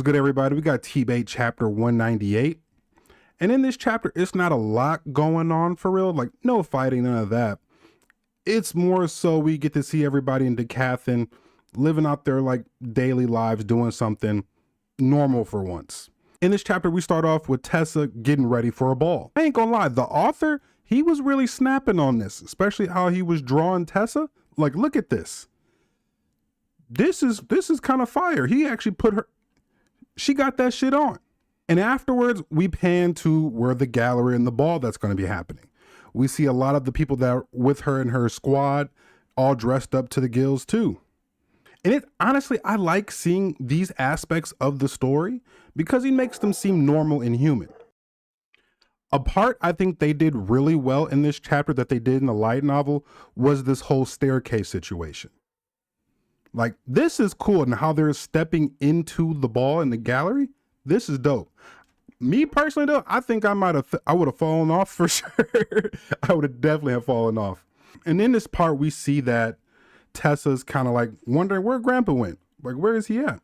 What's good, everybody? We got TBATE chapter 198. And in this chapter, it's not a lot going on for real. Like, no fighting, none of that. It's more so we get to see everybody in Decathlon living out their like daily lives, doing something normal for once. In this chapter, we start off with Tessa getting ready for a ball. I ain't gonna lie, the author, he was really snapping on this, especially how he was drawing Tessa. Like, look at this. This is kind of fire. He actually put her, she got that shit on. And afterwards, we pan to where the gallery and the ball that's going to be happening. We see a lot of the people that are with her and her squad all dressed up to the gills too. And it honestly, I like seeing these aspects of the story because he makes them seem normal and human. A part I think they did really well in this chapter that they did in the light novel was this whole staircase situation. Like, this is cool, and how they're stepping into the ball in the gallery. This is dope. Me personally though, I think I would have fallen off for sure. I would have definitely have fallen off. And in this part, we see that Tessa's kind of like wondering where Grandpa went. Like, where is he at?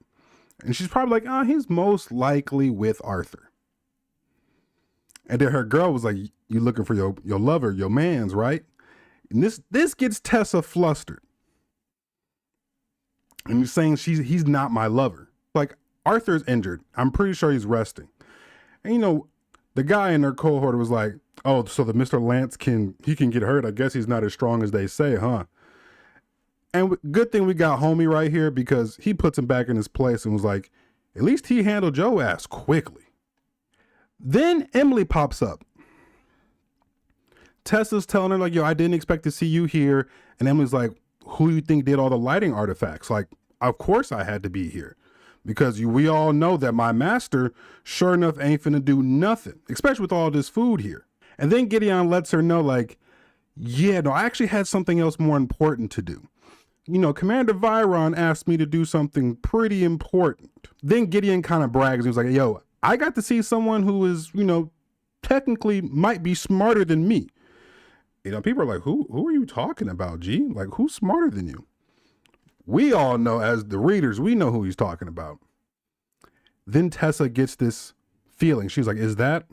And she's probably like, he's most likely with Arthur. And then her girl was like, you looking for your lover, your man's, right? And this gets Tessa flustered. And he's saying he's not my lover. Like, Arthur's injured. I'm pretty sure he's resting. And you know, the guy in their cohort was like, oh, so the Mr. Lance can get hurt. I guess he's not as strong as they say, huh? And good thing we got homie right here, because he puts him back in his place and was like, at least he handled Joe's ass quickly. Then Emily pops up. Tessa's telling her like, yo, I didn't expect to see you here. And Emily's like, who do you think did all the lighting artifacts? Like, of course I had to be here, because we all know that my master sure enough ain't finna do nothing, especially with all this food here. And then Gideon lets her know like, yeah, no, I actually had something else more important to do. You know, Commander Viron asked me to do something pretty important. Then Gideon kind of brags. He was like, yo, I got to see someone who is, you know, technically might be smarter than me. You know, people are like, who are you talking about, G? Like, who's smarter than you? We all know, as the readers, we know who he's talking about. Then Tessa gets this feeling. She's like, is that?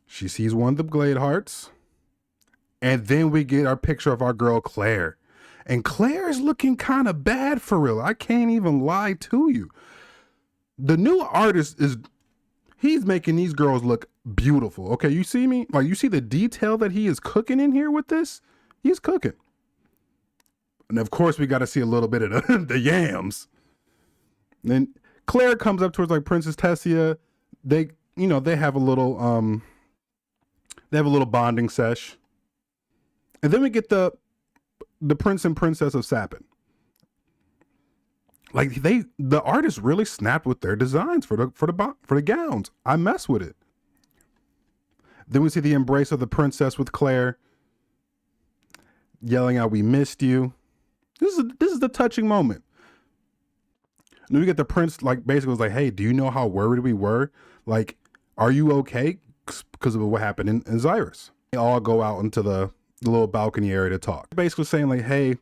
She sees one of the Glade Hearts. And then we get our picture of our girl, Claire. And Claire is looking kind of bad for real. I can't even lie to you. The new artist he's making these girls look beautiful. Okay, you see me? Like, you see the detail that he is cooking in here with this? He's cooking. And of course, we got to see a little bit of the yams. And then Claire comes up towards like Princess Tessia. They have a little bonding sesh. And then we get the Prince and Princess of Sapin. Like, the artists really snapped with their designs for the gowns. I mess with it. Then we see the embrace of the princess with Claire, yelling out, "We missed you." This is the touching moment. And then we get the prince, like, basically was like, "Hey, do you know how worried we were? Like, are you okay?" Because of what happened in Xyrus. They all go out into the little balcony area to talk. Basically saying like, hey,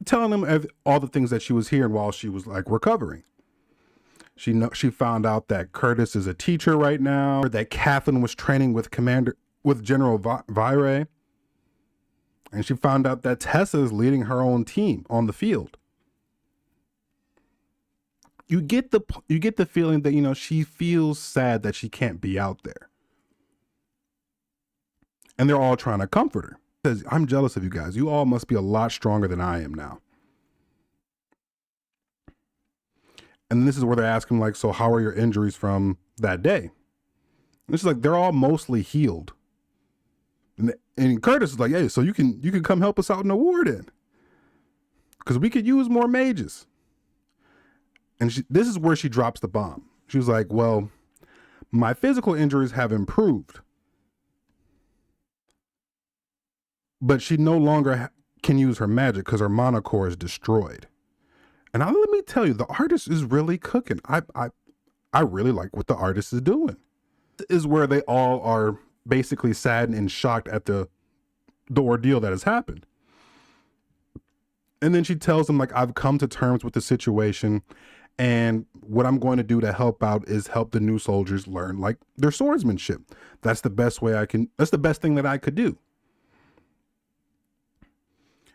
telling them all the things that she was hearing while she was like recovering. She found out that Curtis is a teacher right now, that Catherine was training with General Vire. And she found out that Tessa is leading her own team on the field. You get the feeling that, you know, she feels sad that she can't be out there. And they're all trying to comfort her. Says, I'm jealous of you guys. You all must be a lot stronger than I am now. And this is where they're asking, like, so how are your injuries from that day? And it's like, they're all mostly healed. And Curtis is like, hey, so you can come help us out in the war then, because we could use more mages. And this is where she drops the bomb. She was like, well, my physical injuries have improved, but she no longer can use her magic because her mana core is destroyed. And let me tell you, the artist is really cooking. I really like what the artist is doing. This is where they all are basically saddened and shocked at the ordeal that has happened. And then she tells them, like, I've come to terms with the situation And what I'm going to do to help out is help the new soldiers learn like their swordsmanship. That's the best way that's the best thing that I could do.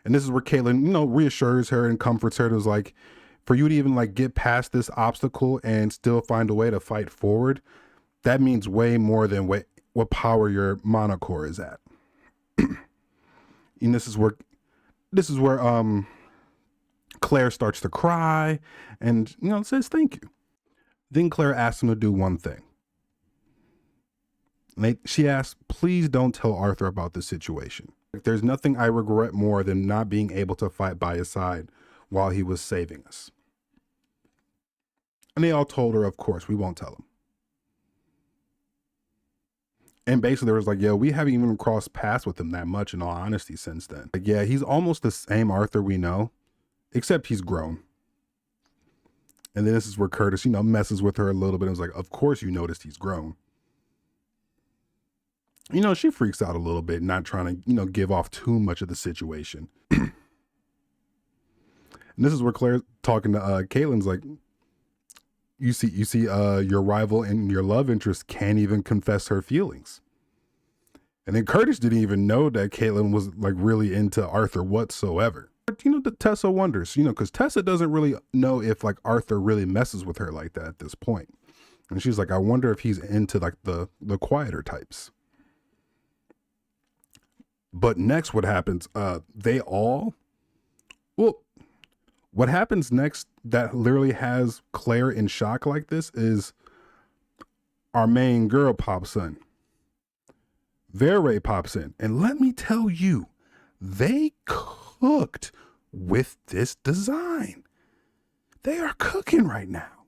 And this is where Caitlin, reassures her and comforts her. It was like, for you to even like get past this obstacle and still find a way to fight forward, that means way more than what power your monocore is at. And this is where Claire starts to cry and says thank you. Then Claire asks him to do one thing. She asks, please don't tell Arthur about this situation. There's nothing I regret more than not being able to fight by his side while he was saving us. And they all told her, of course, we won't tell him. And basically there was like, we haven't even crossed paths with him that much in all honesty since then. Like, he's almost the same Arthur we know, except he's grown. And then this is where Curtis, messes with her a little bit and was like, of course you noticed he's grown. She freaks out a little bit, not trying to, give off too much of the situation. And this is where Claire's talking to Caitlin's like, you see, your rival and your love interest can't even confess her feelings. And then Curtis didn't even know that Caitlin was like really into Arthur whatsoever. But, Tessa wonders, because Tessa doesn't really know if like Arthur really messes with her like that at this point. And she's like, I wonder if he's into like the quieter types. But next, what happens? What happens next that literally has Claire in shock like this is our main girl pops in. Vera pops in. And let me tell you, they cooked with this design. They are cooking right now.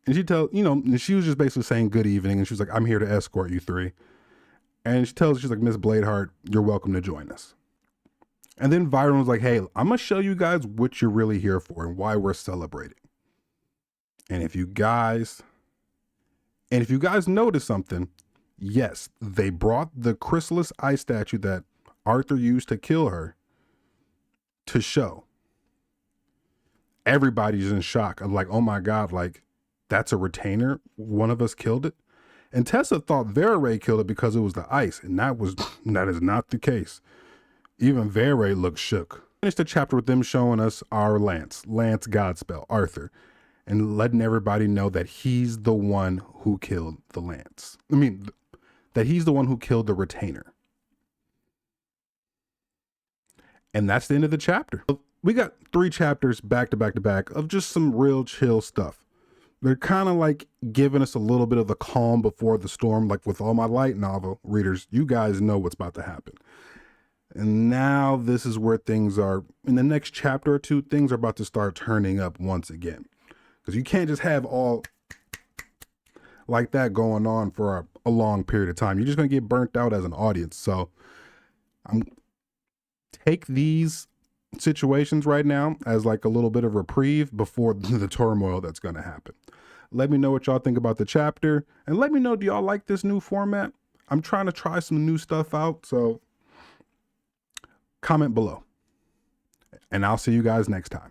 And she was just basically saying good evening. And she was like, I'm here to escort you three. And she's like, Miss Bladeheart, you're welcome to join us. And then Byron was like, hey, I'm going to show you guys what you're really here for and why we're celebrating. And if you guys notice something, yes, they brought the chrysalis ice statue that Arthur used to kill her to show. Everybody's in shock. I'm like, oh my God, like that's a retainer. One of us killed it. And Tessa thought Vera killed it because it was the ice. And that is not the case. Even Vera looked shook. Finished the chapter with them showing us our Lance Godspell, Arthur, and letting everybody know that he's the one who killed the Lance. That he's the one who killed the retainer. And that's the end of the chapter. We got 3 chapters back to back to back of just some real chill stuff. They're kind of like giving us a little bit of the calm before the storm, like with all my light novel readers, you guys know what's about to happen. And now this is where things are, in the next chapter or 2, things are about to start turning up once again. Because you can't just have all like that going on for a long period of time. You're just going to get burnt out as an audience. So take these situations right now as like a little bit of reprieve before the turmoil that's going to happen. Let me know what y'all think about the chapter, and let me know, do y'all like this new format? I'm trying to try some new stuff out, so comment below, and I'll see you guys next time.